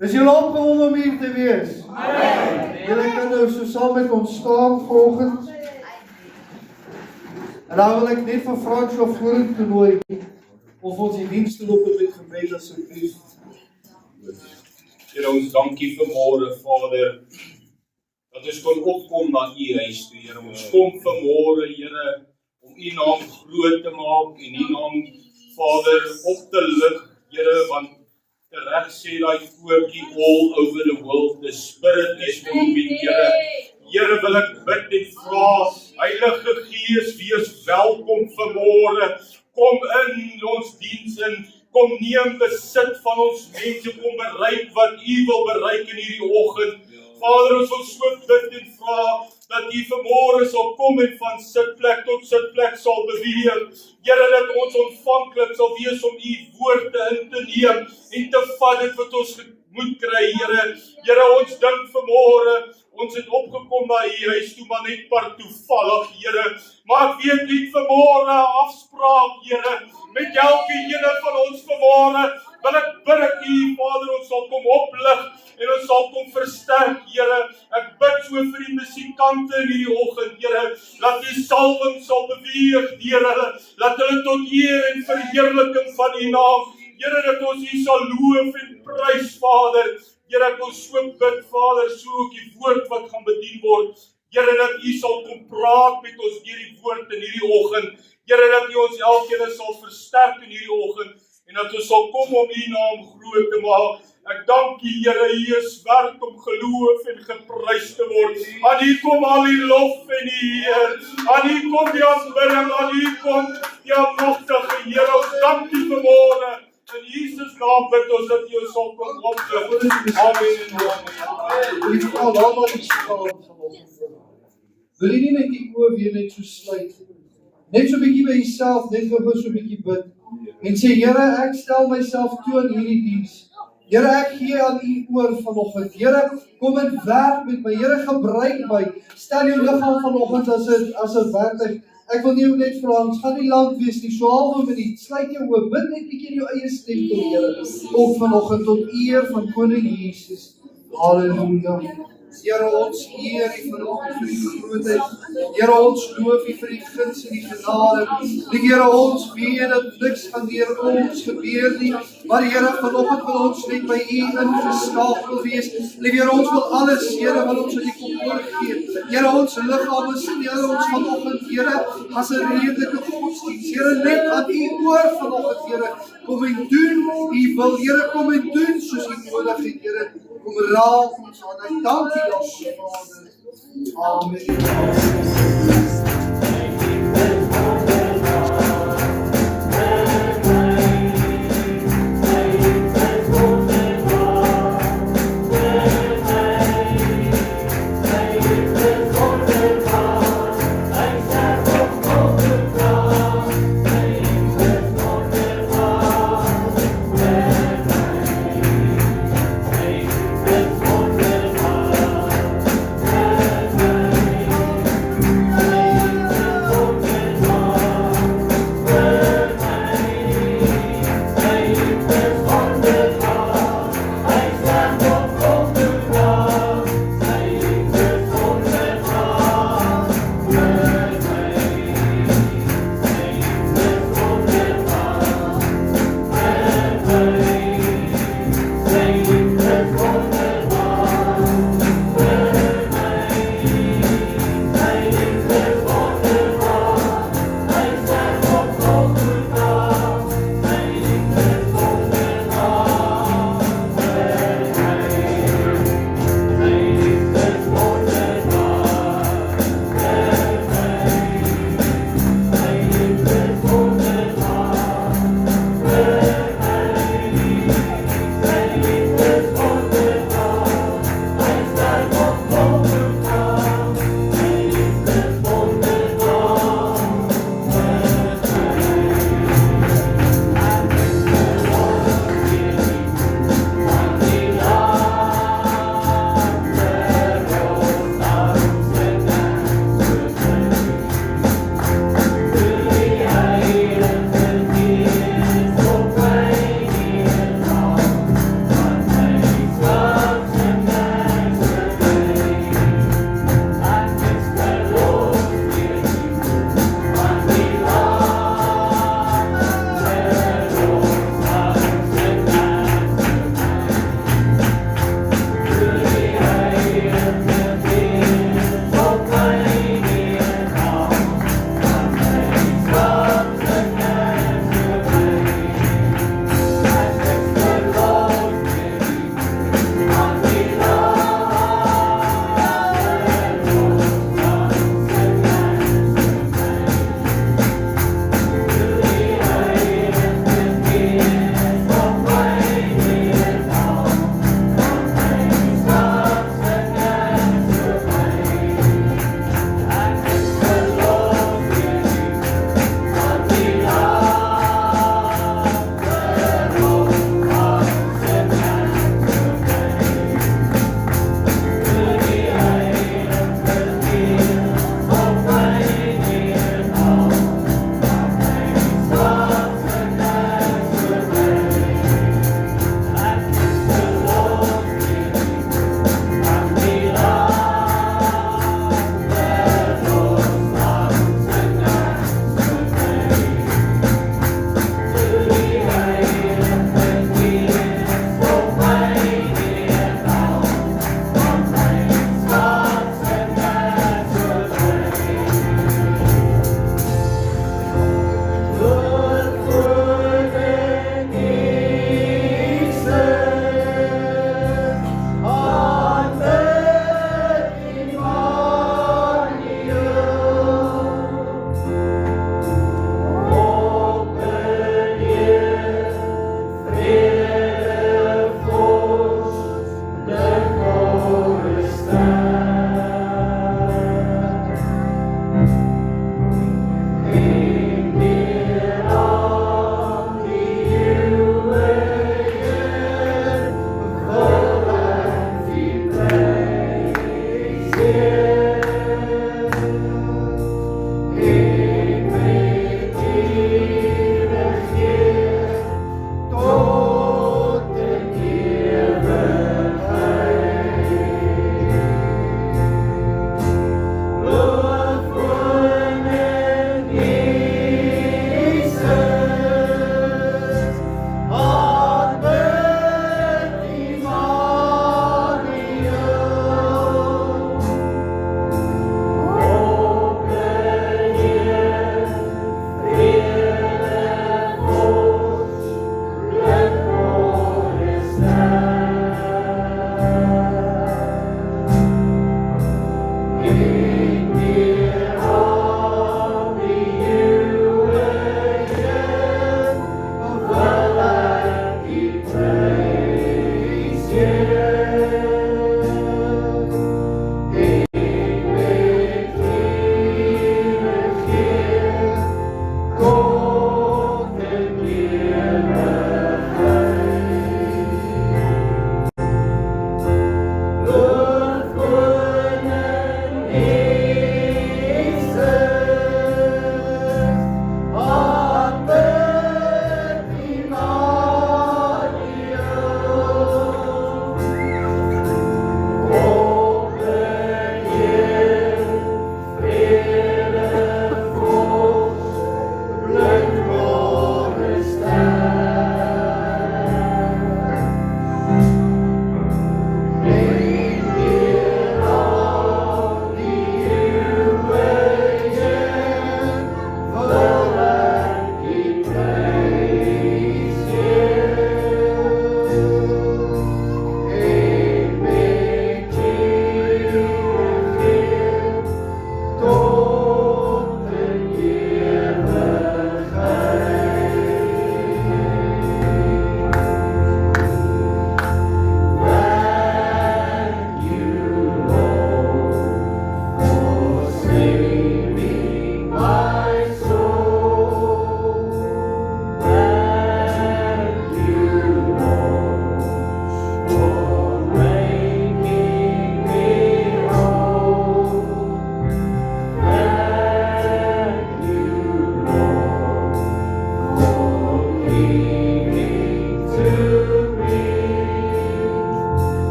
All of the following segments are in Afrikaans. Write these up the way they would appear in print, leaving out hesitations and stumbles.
Is julle opgewonde om hier te wees? Julle kan nou so saam met ons staan volgens. En nou wil ek net vir Fransjo vorentoe nooi of ons die dienste loop met gebed asseblief. Here, ons dankie vanmôre, Vader, dat ons kon opkom na u huis toe, Here. Ons kom vanmôre, Here, om u naam groot te maak en u naam, Vader, op te lig, Here, want reg sê daai koortjie all over the world, the Spirit is moving, Here. Here, wil ek bid en vra, Heilige Gees, wees welkom vanmôre. Kom in ons diens in, kom neem besit van ons mense, kom bereik wat u wil bereik in hierdie oggend. Vader, ons wil so bid en vra, dat u vanmôre sal kom en van sitplek tot sitplek sal beweeg. Here, dat ons ontvanklik sal wees om u woorde in te neem en te vat dit wat ons moet kry, Here. Here, ons dink vanmôre, ons het opgekom na u huis toe, maar net par toevallig, Here. Maar ek weet nie vanmôre afspraak, Here, met elke ene van ons vanmôre, wil ek bid dat u, Vader, ons sal kom oplig en ons sal kom versterk, Here. Ek bid so vir die musikante in hierdie oggend, Here, dat die salwing sal beweeg deur hulle, dat hulle tot eer en verheerliking van u naam, Here, dat ons u sal loof en prys, Vader. Here, ek wil so bid, Vader, so ook die woord wat gaan bedien word. Here, dat u sal kom praat met ons deur die woord in hierdie oggend. Here, dat u ons elkeen sal versterk in hierdie oggend en dat ons sal kom om u naam groot te maak. Ek dank u, Here, u is werk om geloof en geprys te word. Aan u kom al die lof en die eer. Aan u kom die aanbidding, aan u kom die almagtige Here. Ons dank u vanmôre. In Jesus naam bid ons dat u ons sal kom oplig. Amen en amen. Wil jy nie net die oë weer net so sluit? Net so 'n bietjie by jouself, net gou so 'n bietjie bid. En sê, Here, ek stel myself toe aan hierdie diens. Here, ek gee aan u oor vanoggend. Here, kom en werk met my. Here, gebruik my. Stel jou liggaam vanoggend as 'n werktuig. Ek wil nie net vra, ons gaan nie lank wees nie, so half 'n minuut. Sluit jou oë, bid net bietjie in jou eie stem tot die Here. Ook vanoggend tot eer van Koning Jesus. Halleluja. Here, ons eer u vanoggend vir die grootheid. Here, ons loof u vir die guns en die genade. Die Here, ons weet dat niks gaan deur ons gebeur nie, maar Here, vanoggend wil ons net by u ingeskakel wees. Here, ons wil alles, Here, wat ons aan u kom oorgee. Here, ons liggame stel ons vanoggend, Here, as 'n redelike godsdienst. Here, net aan u oor vanoggend, Here, kom en doen u wil. Here, kom en doen soos u nodig het, Here. Kom raak ons aan. Ek dank u daarvoor, Vader. Amen.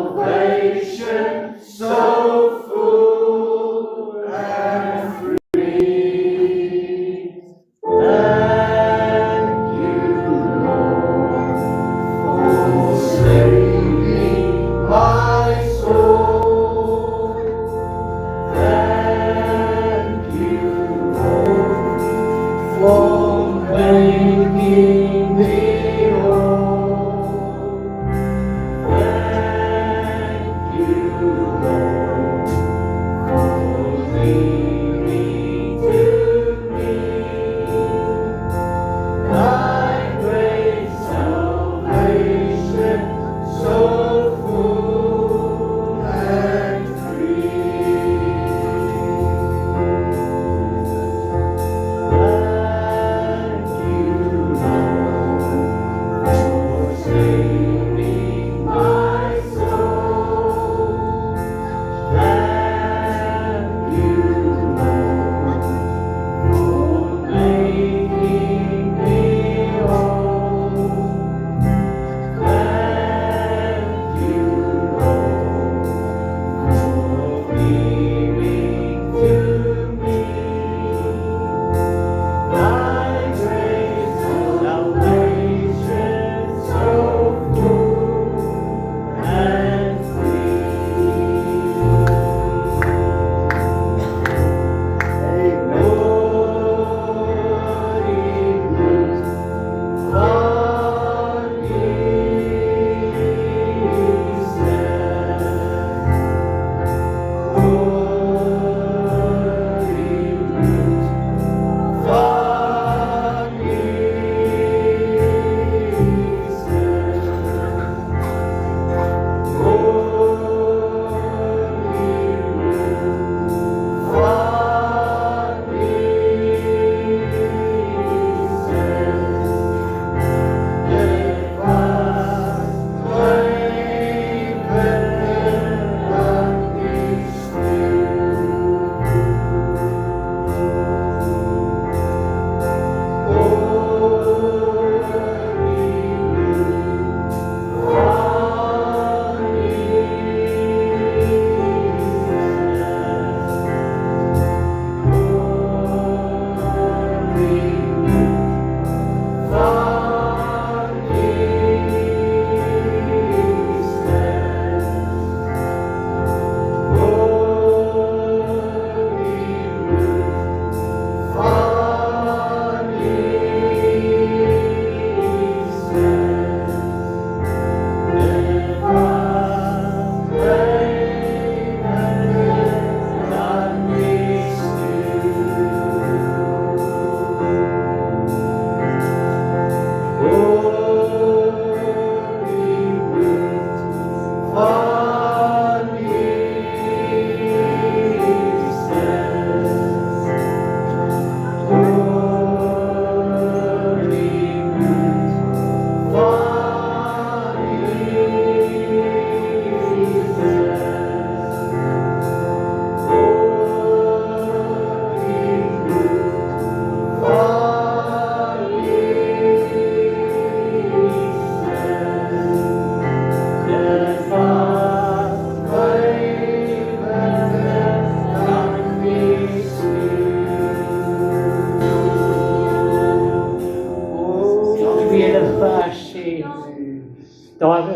Salvation so full and free.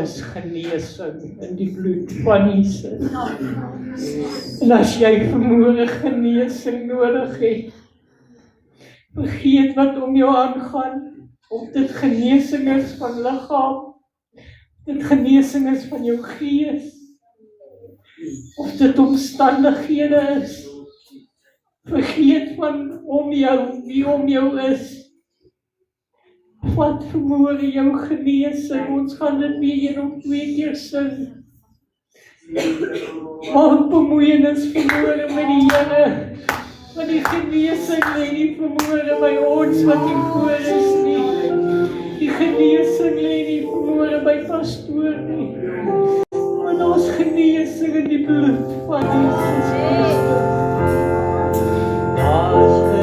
is genesing in die bloed van Jesus. En as jy vanmôre genesing nodig het, vergeet wat om jou aangaan, of dit genesing is van liggaam, dit genesing is van jou gees, of dit omstandighede is. Vergeet van om jou, wie om jou is. Wat vanmôre jou genesing, ons gaan dit weer 1 of 2 keer sing. Maak bemoeienis vanmôre met die Here, want die genesing lê nie vanmôre by ons wat nie voor is nie. Die genesing lê nie vanmôre by pastoor nie. Want ons genesing in die bloed van Jesus Christus. Daar's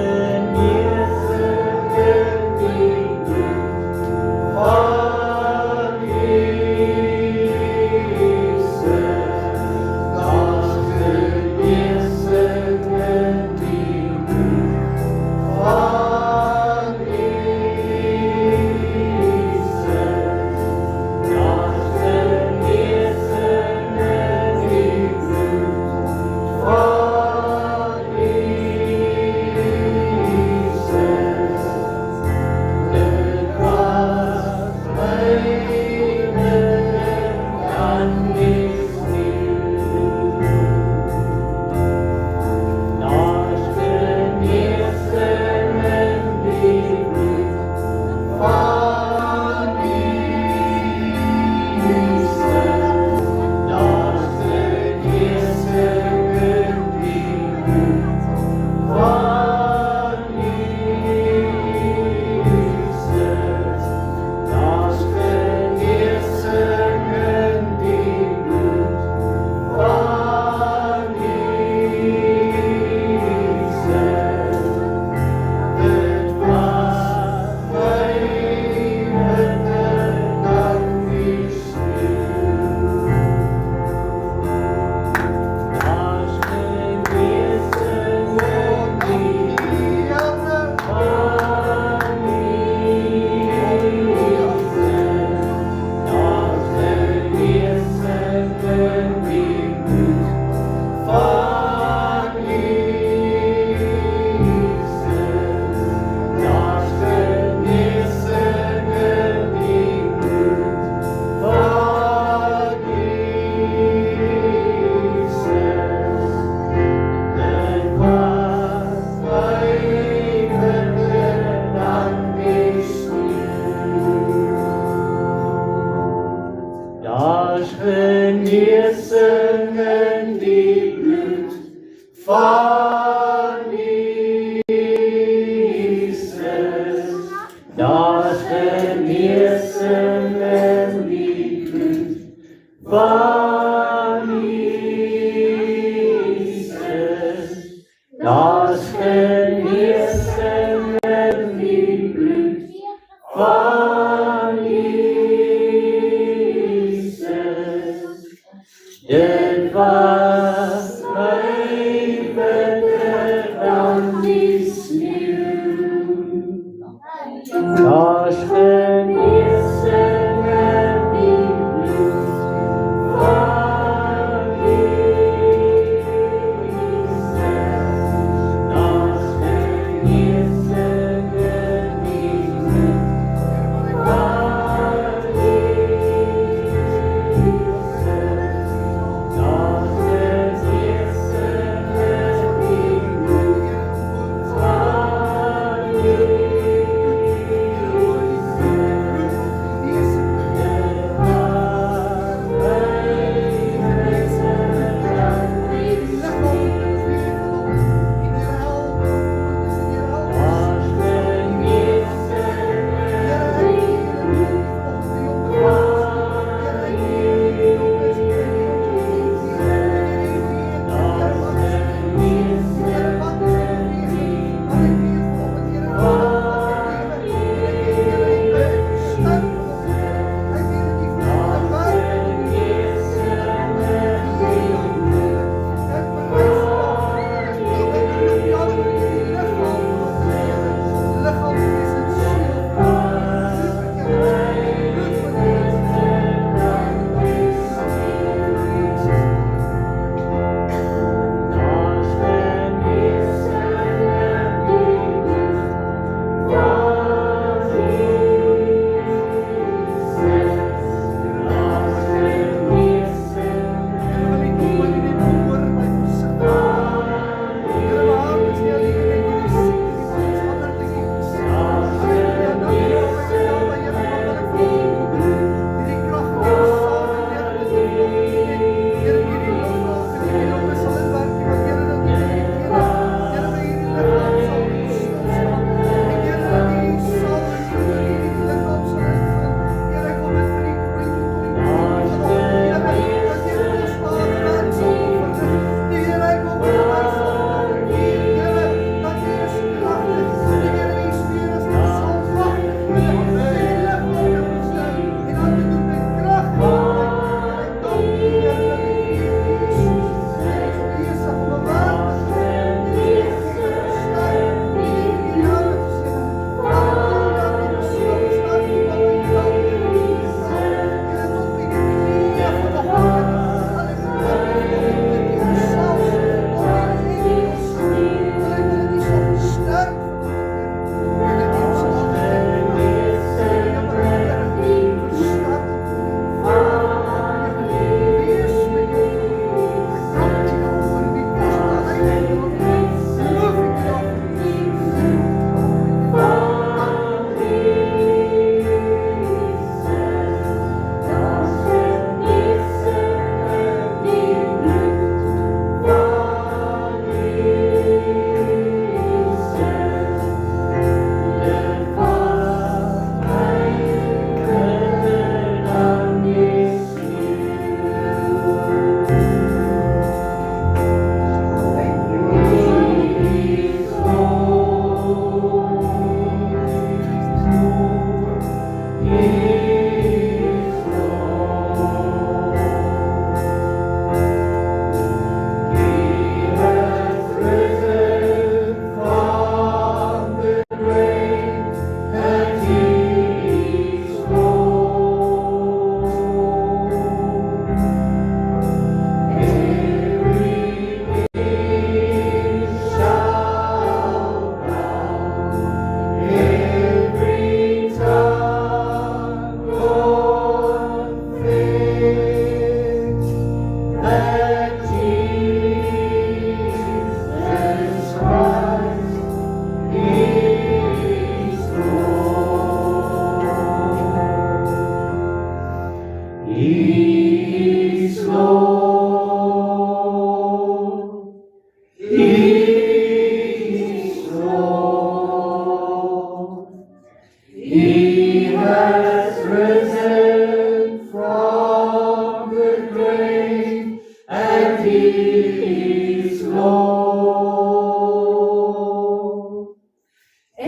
genesing in die bloed van Jesus. Daar's genesing in die bloed van Jesus. Daar's genesing in die bloed van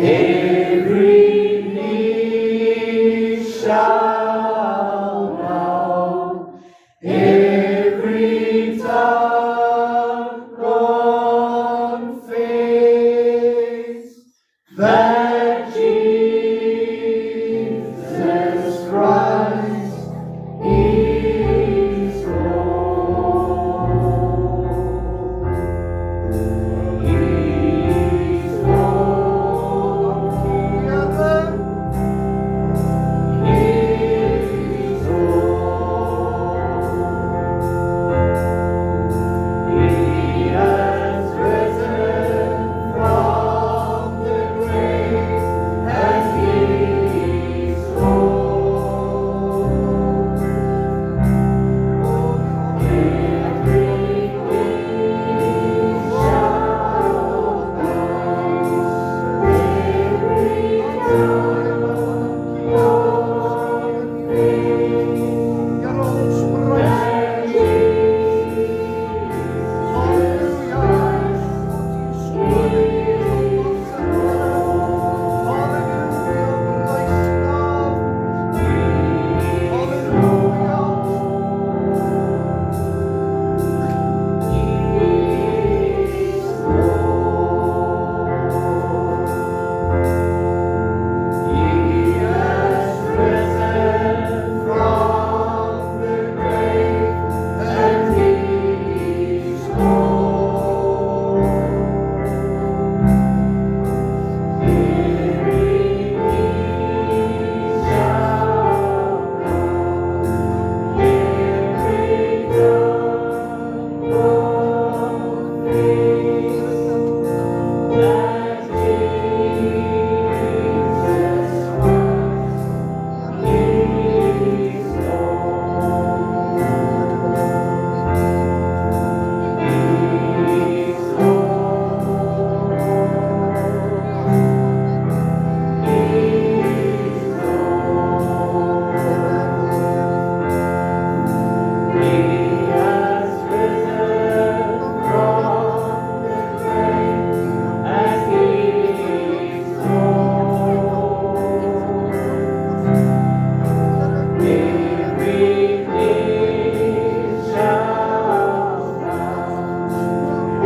Every knee shall bow, every tongue confess that Jesus Christ is Lord. He is Lord. He is Lord. He has risen from the grave, and He is Lord. Every knee shall bow,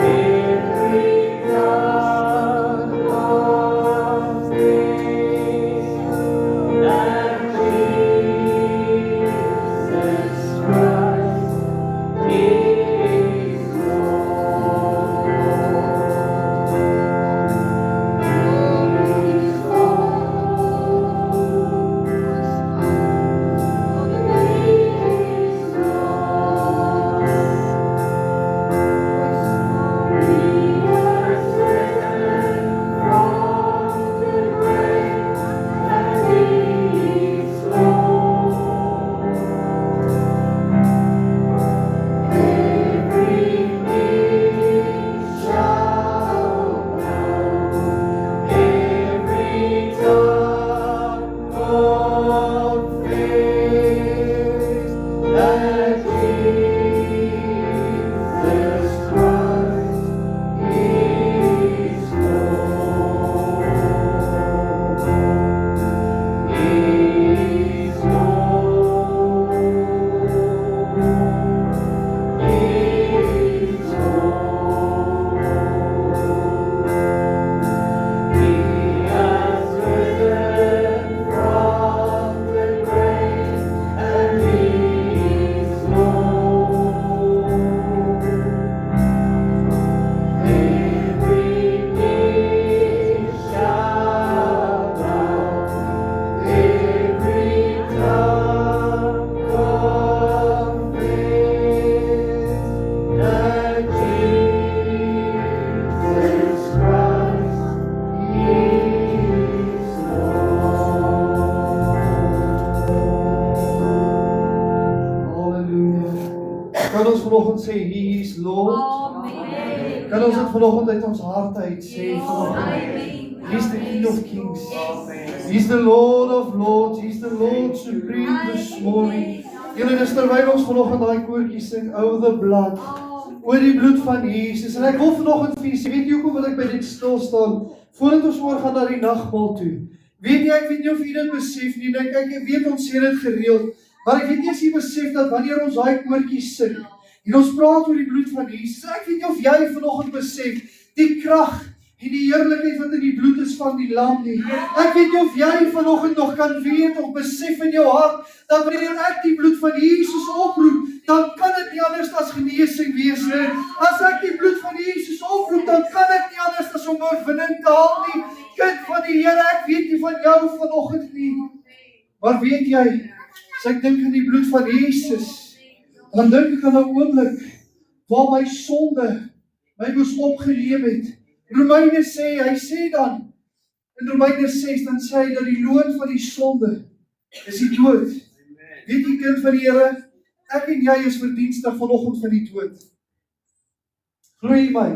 every Kan ons vanoggend sê, He is Lord? Amen. Kan ons dit vanoggend uit ons harte uit sê? Amen. He's the King of Kings. He's the Lord of Lords. He's the Lord Supreme this morning. Julle, dis terwyl ons vanoggend daai koortjie sing, over the blood, oor die bloed van Jesus. En ek wil vanoggend vir julle sê, weet jy hoekom wil ek by dit stil staan? voordat ons oorgaan na die nagmaal toe. Weet jy, ek weet nie of jy dit besef nie, ek weet ons sê dit gereeld, maar ek weet nie as jy besef dat wanneer ons daai koortjies sing, en ons praat oor die bloed van Jesus, ek weet nie of jy vanoggend besef, die krag en die heerlikheid wat in die bloed is van die lam nie. Ek weet nie of jy vanoggend nog kan weet of besef in jou hart, dat wanneer ek die bloed van Jesus oproep, dan kan dit nie anders as genesing wees nie. As ek die bloed van Jesus oproep, dan kan ek nie anders as om oorwinning te haal nie. Kind van die Here, ek weet nie van jou vanoggend nie. Maar weet jy, as ek dink aan die bloed van Jesus, dan dink ek aan 'n oomblik waar my sonde my moes opgeneem het. Romeine sê, hy sê dan, in Romeine 6, dan sê hy dat die loon van die sonde is die dood. Weet jy, kind van die Here, ek en jy is verdienstig vanoggend van die dood. Glo jy my?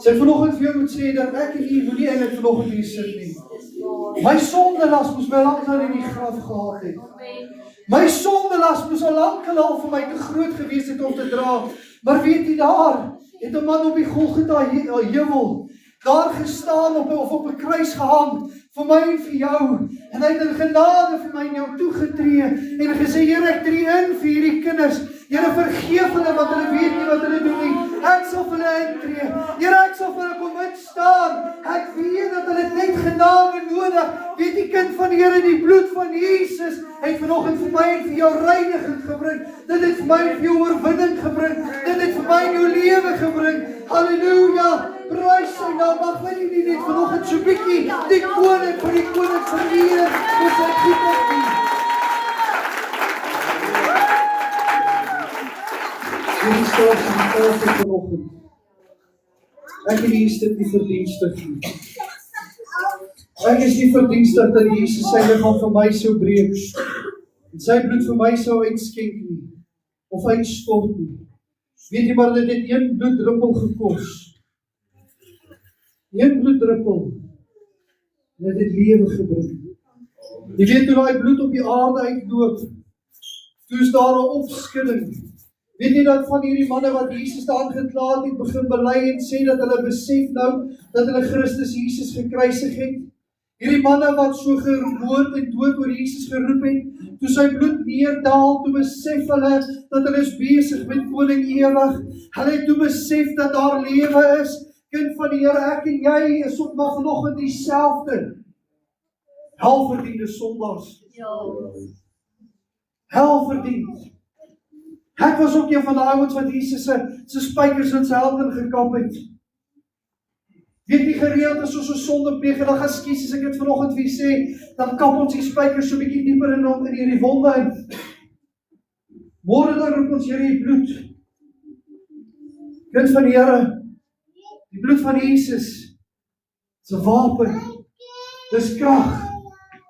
Sy vanoggend vir jou moet sê, dat ek en jy moenie eintlik vanoggend hier sit nie. My sondelas moes my lank al in die graf gehad het. My sondelas moes al lank al vir my te groot gewees het om te dra. Maar weet jy, daar het 'n man op die Golgotha heuwel daar gestaan op 'n kruis gehang vir my en vir jou. En hy het in genade vir my en jou toegetree en gesê, Here, ek tree in vir hierdie kinders. Here, vergeef hulle want hulle weet nie wat hulle doen nie. Ek sal vir hulle intree. Here, ek sal vir hulle kom instaan. Ek weet dat hulle net genade nodig. Weet die kind van die Here, die bloed van Jesus het vanoggend vir my en vir jou reiniging gebring. Dit het vir my en vir jou oorwinning gebring. Dit het vir my en jou lewe gebring. Halleluja. Prys sy naam. Mag wil jy net vanoggend so bietjie die koning van die koning vereer met sy goedheid nie. Dit is so vanoggend. Ek en jy is dit nie verdienstig nie. Ek is nie verdienstig dat Jesus sy liggaam vir my sou breek en sy bloed vir my sou uitskenk nie of uitstort nie. Weet jy maar, dit het een bloeddruppel gekos. Een bloeddruppel. En dit het lewe gebring. Jy weet hoe daai bloed op die aarde uitloop. Toe is daar 'n opskudding. Weet jy dat van hierdie manne wat Jesus daar gekla het, begin bely en sê dat hulle besef nou dat hulle Christus Jesus gekruisig het? Hierdie manne wat so gemoord en dood oor Jesus geroep het, toe sy bloed neerdaal, toe besef hulle dat hulle is besig met koning ewig. Hulle het toe besef dat daar lewe is. Kind van die Here, ek en jy is ook maar vanoggend dieselfde. Helverdiende sondaars. Helverdiend. Ek was ook een van die ouens wat Jesus se spykers in sy hande gekap het. Weet jy gereeld as ons 'n sonde pleeg en dan gaan skies, as ek dit vanoggend vir sê, dan kap ons die spykers so 'n bietjie dieper in hierdie wonde in. Môre dan roep ons Here, die bloed. Kind van die Here, die bloed van Jesus is 'n wapen. Dis krag.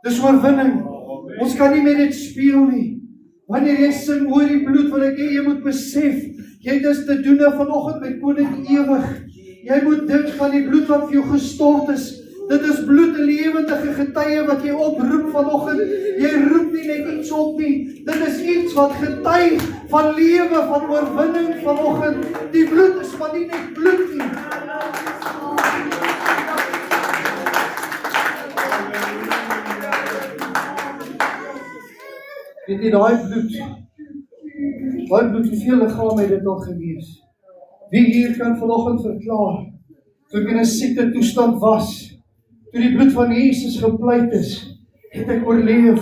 Dis oorwinning. Ons kan nie met dit speel nie. Wanneer jy sing oor die bloed, wil ek hê jy moet besef, jy het dus te doen vanoggend met koning ewig. Jy moet dink aan die bloed wat vir jou gestort is. Dit is bloed, 'n lewendige getuie wat jy oproep vanoggend. Jy roep nie net iets op nie. Dit is iets wat getuig van lewe, van oorwinning vanoggend. Die bloed is maar nie net bloed nie. Weet jy, daai bloed, hoeveel liggame het dit al gewees? Wie hier kan vanoggend verklaar, toe ek in 'n siekte toestand was, toe die bloed van Jesus gepleit is, het ek oorleef,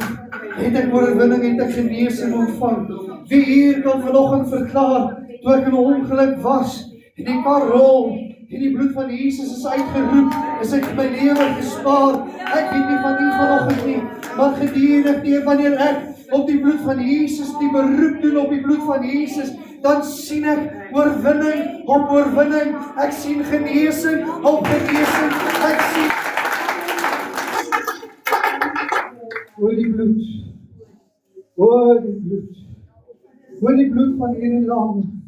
het ek oorwinning, het ek genesing ontvang. Wie hier kan vanoggend verklaar, toe ek in 'n ongeluk was, en die kar rol, en die bloed van Jesus is uitgeroep, is ek my lewe gespaar. Ek weet nie van u vanoggend nie, maar gedurig deur wanneer ek op die bloed van Jesus, die beroep doen op die bloed van Jesus, dan sien ek oorwinning op oorwinning. Ek sien genesing op genesing. Ek sien oor die bloed. Oor die bloed. Oor die bloed van hierdie lam.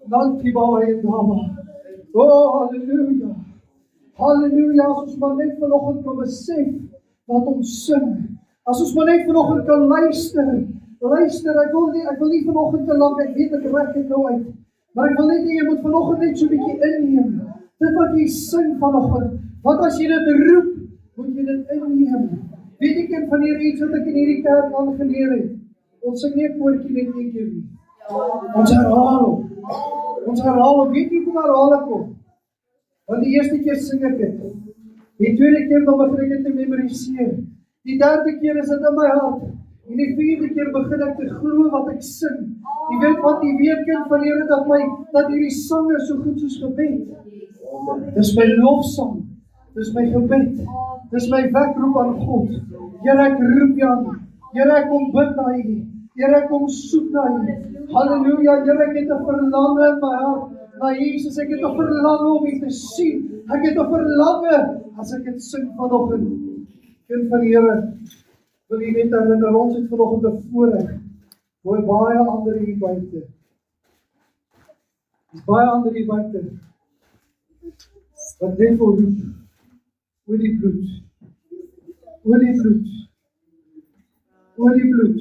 Dankie Baba en Mama. Oh, halleluja. Halleluja, as ons maar net vanoggend kan besef wat ons sing. As ons maar net vanoggend kan luister, ek wil nie vanoggend te lank, ek weet ek rek dit nou uit, maar ek wil net jy moet vanoggend net so 'n bietjie inneem, dit wat jy sing vanoggend, Want as jy dit roep, moet jy dit inneem. Weet ek een van hierdie iets wat ek in hierdie kerk aangeleer het? Ons sing nie 'n koortjie net een keer nie. Ons herhaal hom. Weet jy hoe herhaal ek hom? Want die eerste keer sing ek dit. Die tweede keer dan begin ek dit te memoriseer. Die derde keer is dit in my hart. En die vierde keer begin ek te glo wat ek sing. Jy weet wat die weerkind van Here dat hierdie sang is so goed soos gebed. Dis my lofsang. Dis my gebed. Dis my wekroep aan God. Here, ek roep jou aan. Here, ek kom bid na U. Here, ek kom soek na U. Halleluja. Here, ek het 'n verlange in my hart na Jesus. Ek het 'n verlange om U te sien. Ek het 'n verlange as ek dit sing vanoggend. Kind van die Here, wil U net herinner, ons het vanoggend 'n voorreg. Mooi baie ander hier buite. Dis baie ander hier buite. Wat net wil roep. Oor die bloed. Oor die bloed. Oor die bloed.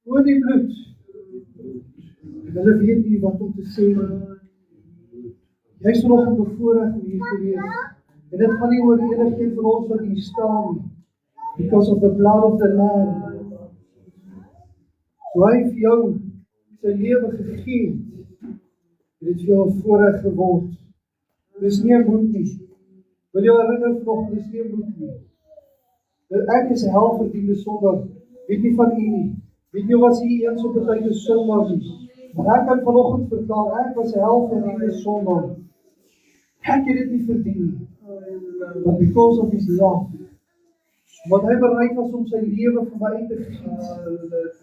Oor die bloed. En hulle weet nie wat om te sê. Jy is vanoggend bevoorreg om hier te wees. En dit gaan nie oor enigeen van ons wat hier staan nie. Because of the blood of the Lamb. So hy vir jou sy lewe gegee het. Dit vir jou 'n voorreg geword. Dis nie 'n moed nie. Wil jou herinner vanoggend, dis nie 'n moed nie. Ek is 'n helverdiende sondaar. Weet nie van U nie. Weet nie was U eens op 'n tyd 'n sondaar nie. Maar ek kan vanoggend verklaar, ek was 'n helverdiende sondaar. Ek het dit nie verdien nie. But because of His love, wat hy bereid was om sy lewe vir my uit te gee,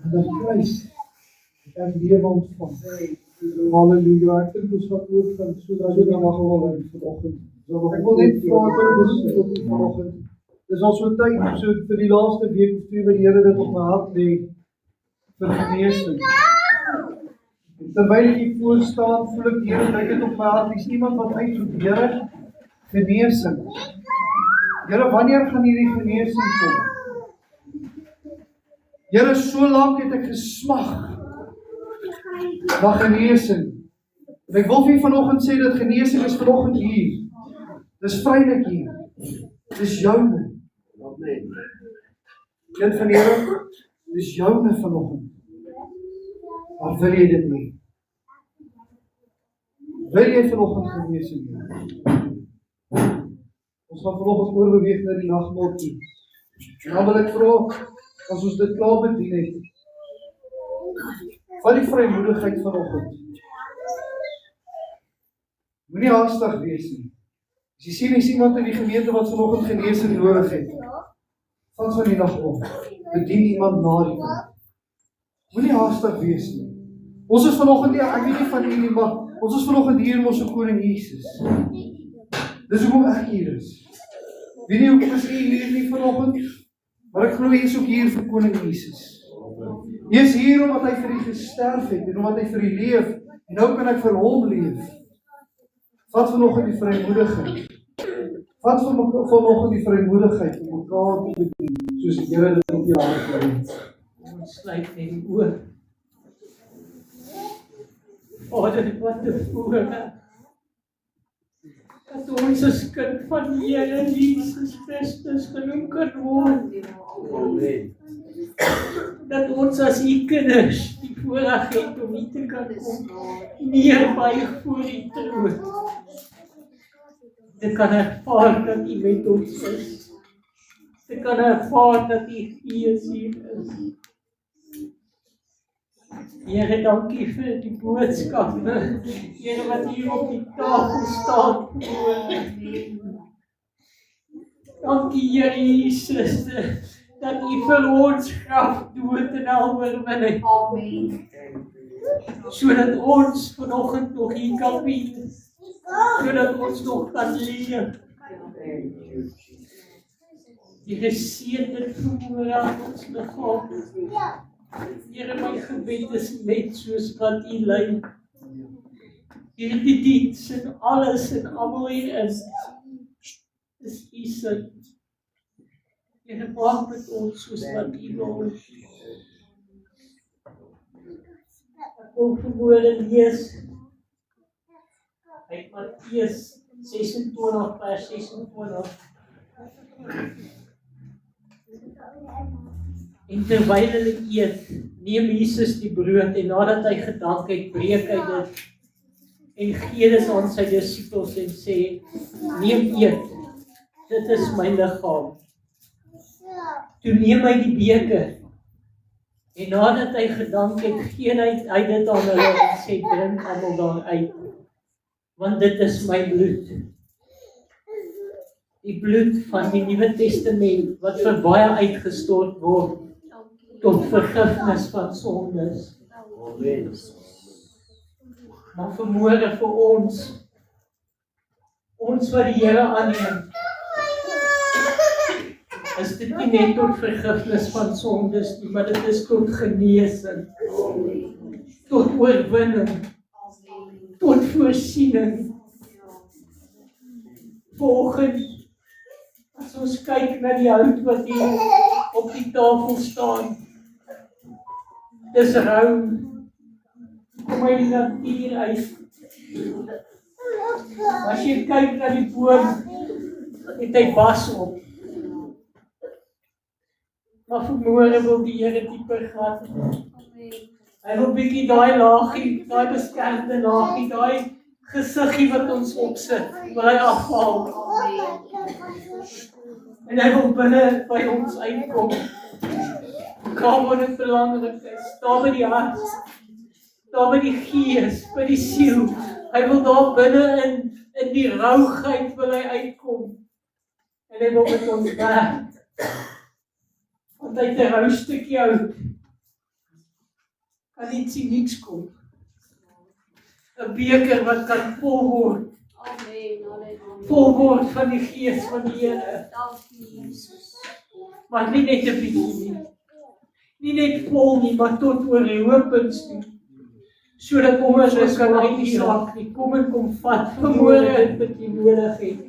aan die kruis, het ek lewe ontvang. Halleluja, ek dink ons gaan oorgaan, sodat jy die dag vanoggend. Ek wil net vra, ek wil besoek op die vanoggend. Dis al so tyd, so vir die laaste week of 2 wat die Here dit op my hart lê, vir genesing. Terwyl ek hier voor staan, voel ek die Here druk dit op my hart, is iemand wat uitroep, Here, genesing. Here, wanneer gaan hierdie genesing kom? Here, so lank het ek gesmag na genesing. En ek wil vir u vanoggend sê dat genesing is vanoggend hier. Dis vrylik hier. Dis joune. Kind van die Here, dis joune vanoggend. Maar wil jy dit nie? Wil jy vanoggend genesing hê? Ons gaan vanoggend oorbeweeg na die nagmaal toe. En dan wil ek vra, as ons dit klaar bedien het, vat die vrymoedigheid vanoggend. Moenie haastig wees nie. As jy sien, is iemand in die gemeente wat vanoggend genesing nodig het, vat van die nagmaal, bedien iemand na die kant. Moenie haastig wees nie. Ons is vanoggend nie, ek weet nie van u nie, maar ons is vanoggend hier om ons koning Jesus. Dis hoekom ek hier is. Weet nie hoekom is u hier nie vanoggend, maar ek glo u is ook hier vir koning Jesus. Hy is hier omdat hy vir u gesterf het en omdat hy vir u leef en nou kan ek vir hom leef. Vat vanoggend die vrymoedigheid. Vat vanoggend die vrymoedigheid om mekaar te bedien, soos die Here dit op jou hart gelê het. Ons sluit net die oë. Vader, wat 'n voorreg. Dat ons as kind van die Here Jesus Christus genoem kan word. Amen. Dat ons as u kinders die voorreg het om hier te kan kom, neerbuig voor u troon. Te kan ervaar dat u met ons is. Te kan ervaar dat u Gees hier is. Here, dankie vir die boodskappe. Here, wat hier op die tafel staan. Dankie, Here Jesus, dat u vir ons graf dood en alweer. Amen. Sodat ons vanoggend nog hier kan wees. Sodat ons nog kan leef. Die geseënde voer aan ons liggaam. Here, my gebed is net soos wat u lei. Hierdie diens en alles en almal hier is u sin. Here, maak met ons soos wat u wil. Ek wil vanmôre lees uit Matteus 26 vers 26. En terwyl hulle eet, neem Jesus die brood en nadat hy gedank het, breek hy dit en gee dit aan sy disippels en sê, neem eet, dit is my liggaam. Toe neem hy die beker en nadat hy gedank het, gee hy dit aan hulle en sê, drink almal daaruit, want dit is my bloed. Die bloed van die Nuwe Testament, wat vir baie uitgestort word, tot vergifnis van sondes. Maar vanmôre vir ons wat die Here aanneem, is dit nie net tot vergifnis van sondes nie, maar dit is tot genesing, tot oorwinning, tot voorsiening. Vanoggend, as ons kyk na die hout wat hier op die tafel staan, dis rou, kom uit die natuur uit. As jy kyk na die boom, het hy bas op. Maar vanmôre wil die Here dieper gaan. Hy wil bietjie daai laagie, daai beskermde laagie, daai gesiggie wat ons opsit, wil hy afhaal. En hy wil binne by ons uitkom. Daar waar dit belangrik is, daar by die hart, daar by die gees, by die siel. Hy wil daar binne in die rauwheid wil hy uitkom. En hy wil met ons werk. Want uit 'n rou stukkie hout kan iets niks kom. 'n beker wat kan vol word. Vol word van die gees van die Here. Maar nie net 'n bietjie nie. Nie net vol nie, maar tot oorlopends nie. Sodat ons kan uitsaak nie. Kom en kom vat vanmôre dit wat jy nodig het.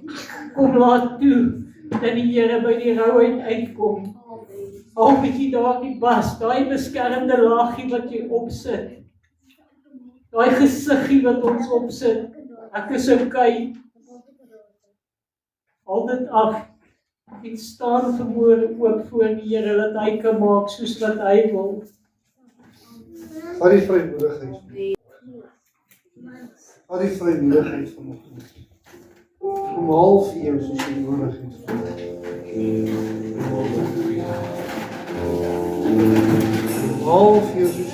Kom laat toe dat die Here by die rouheid uitkom. Al bietjie daar die bas, daai beskermde laagie wat jy opsit. Daai gesiggie wat ons opsit. Ek is okay. Haal dit af en staan vanmôre oop voor die Here dat hy kan maak soos wat hy wil. Wat die vrymoedigheid. Wat die vrymoedigheid vanoggend. Om 0:30 soos jy nodig het. Om 0:30 soos